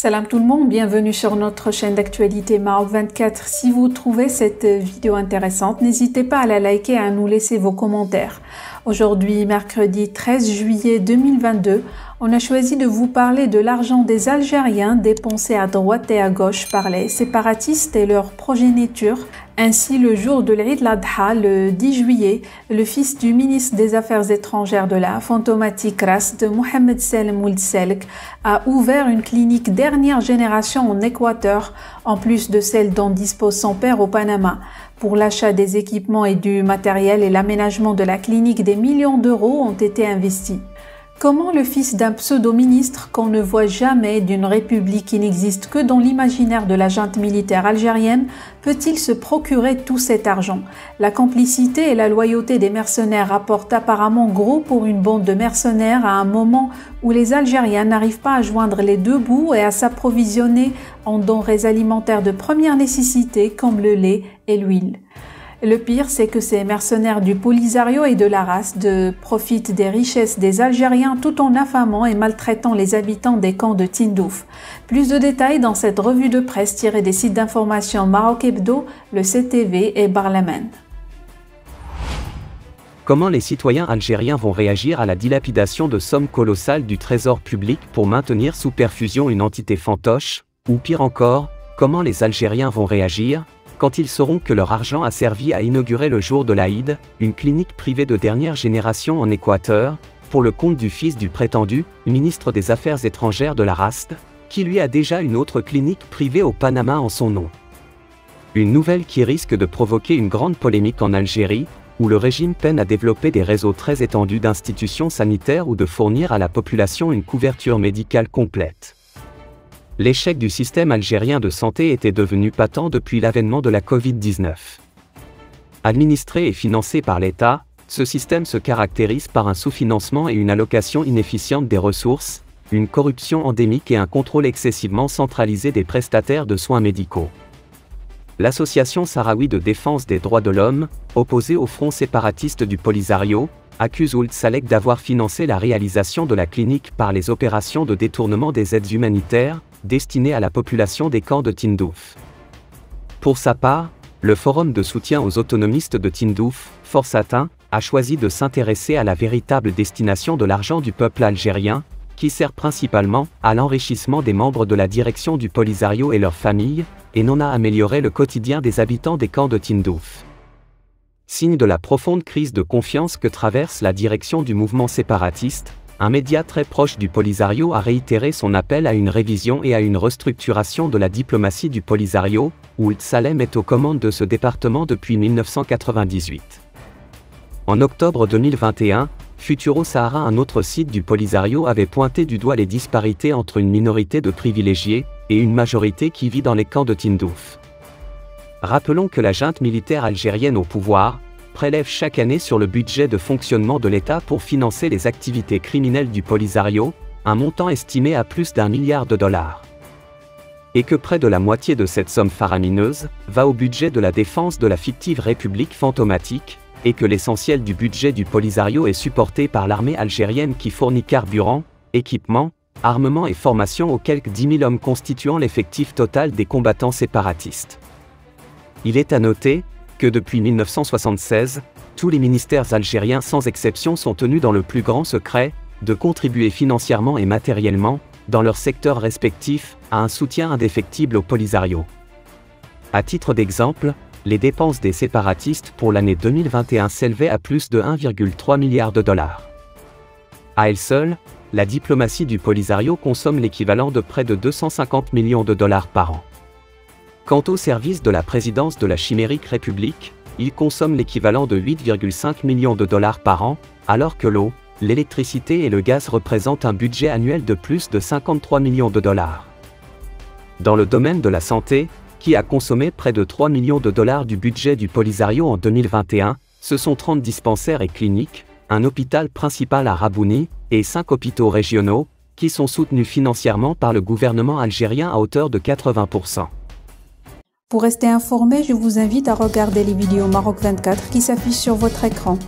Salam tout le monde, bienvenue sur notre chaîne d'actualité Maroc 24. Si vous trouvez cette vidéo intéressante, n'hésitez pas à la liker et à nous laisser vos commentaires. Aujourd'hui, mercredi 13 juillet 2022, on a choisi de vous parler de l'argent des Algériens dépensé à droite et à gauche par les séparatistes et leurs progénitures. Ainsi, le jour de l'Eid al-Adha, le 10 juillet, le fils du ministre des Affaires étrangères de la fantomatique race de Mohamed Salem Ould Selk a ouvert une clinique dernière génération en Équateur, en plus de celle dont dispose son père au Panama. Pour l'achat des équipements et du matériel et l'aménagement de la clinique, des millions d'euros ont été investis. Comment le fils d'un pseudo-ministre qu'on ne voit jamais d'une république qui n'existe que dans l'imaginaire de la junte militaire algérienne peut-il se procurer tout cet argent? La complicité et la loyauté des mercenaires rapportent apparemment gros pour une bande de mercenaires à un moment où les Algériens n'arrivent pas à joindre les deux bouts et à s'approvisionner en denrées alimentaires de première nécessité comme le lait et l'huile. Le pire, c'est que ces mercenaires du Polisario et de la race profitent des richesses des Algériens tout en affamant et maltraitant les habitants des camps de Tindouf. Plus de détails dans cette revue de presse tirée des sites d'information Maroc Hebdo, le CTV et Barlaman. Comment les citoyens algériens vont réagir à la dilapidation de sommes colossales du trésor public pour maintenir sous perfusion une entité fantoche? Ou pire encore, comment les Algériens vont réagir quand ils sauront que leur argent a servi à inaugurer le jour de l'Aïd, une clinique privée de dernière génération en Équateur, pour le compte du fils du prétendu ministre des Affaires étrangères de la RAST, qui lui a déjà une autre clinique privée au Panama en son nom. Une nouvelle qui risque de provoquer une grande polémique en Algérie, où le régime peine à développer des réseaux très étendus d'institutions sanitaires ou de fournir à la population une couverture médicale complète. L'échec du système algérien de santé était devenu patent depuis l'avènement de la Covid-19. Administré et financé par l'État, ce système se caractérise par un sous-financement et une allocation inefficiente des ressources, une corruption endémique et un contrôle excessivement centralisé des prestataires de soins médicaux. L'Association sahraoui de défense des droits de l'homme, opposée au front séparatiste du Polisario, accuse Ould Selk d'avoir financé la réalisation de la clinique par les opérations de détournement des aides humanitaires, destinées à la population des camps de Tindouf. Pour sa part, le Forum de soutien aux autonomistes de Tindouf, Forsatin, a choisi de s'intéresser à la véritable destination de l'argent du peuple algérien, qui sert principalement à l'enrichissement des membres de la direction du Polisario et leurs familles, et non à améliorer le quotidien des habitants des camps de Tindouf. Signe de la profonde crise de confiance que traverse la direction du mouvement séparatiste, un média très proche du Polisario a réitéré son appel à une révision et à une restructuration de la diplomatie du Polisario, où Ould Salem est aux commandes de ce département depuis 1998. En octobre 2021, Futuro Sahara, un autre site du Polisario, avait pointé du doigt les disparités entre une minorité de privilégiés et une majorité qui vit dans les camps de Tindouf. Rappelons que la junte militaire algérienne au pouvoir prélève chaque année sur le budget de fonctionnement de l'État pour financer les activités criminelles du Polisario, un montant estimé à plus d'1 milliard de dollars. Et que près de la moitié de cette somme faramineuse va au budget de la défense de la fictive République fantomatique, et que l'essentiel du budget du Polisario est supporté par l'armée algérienne qui fournit carburant, équipement, armement et formation aux quelques 10 000 hommes constituant l'effectif total des combattants séparatistes. Il est à noter que depuis 1976, tous les ministères algériens sans exception sont tenus dans le plus grand secret de contribuer financièrement et matériellement, dans leurs secteurs respectifs, à un soutien indéfectible au Polisario. À titre d'exemple, les dépenses des séparatistes pour l'année 2021 s'élevaient à plus de 1,3 milliard de dollars. À elle seule, la diplomatie du Polisario consomme l'équivalent de près de 250 millions de dollars par an. Quant au service de la présidence de la chimérique République, il consomme l'équivalent de 8,5 millions de dollars par an, alors que l'eau, l'électricité et le gaz représentent un budget annuel de plus de 53 millions de dollars. Dans le domaine de la santé, qui a consommé près de 3 millions de dollars du budget du Polisario en 2021, ce sont 30 dispensaires et cliniques, un hôpital principal à Rabouni, et 5 hôpitaux régionaux, qui sont soutenus financièrement par le gouvernement algérien à hauteur de 80%. Pour rester informé, je vous invite à regarder les vidéos Maroc 24 qui s'affichent sur votre écran.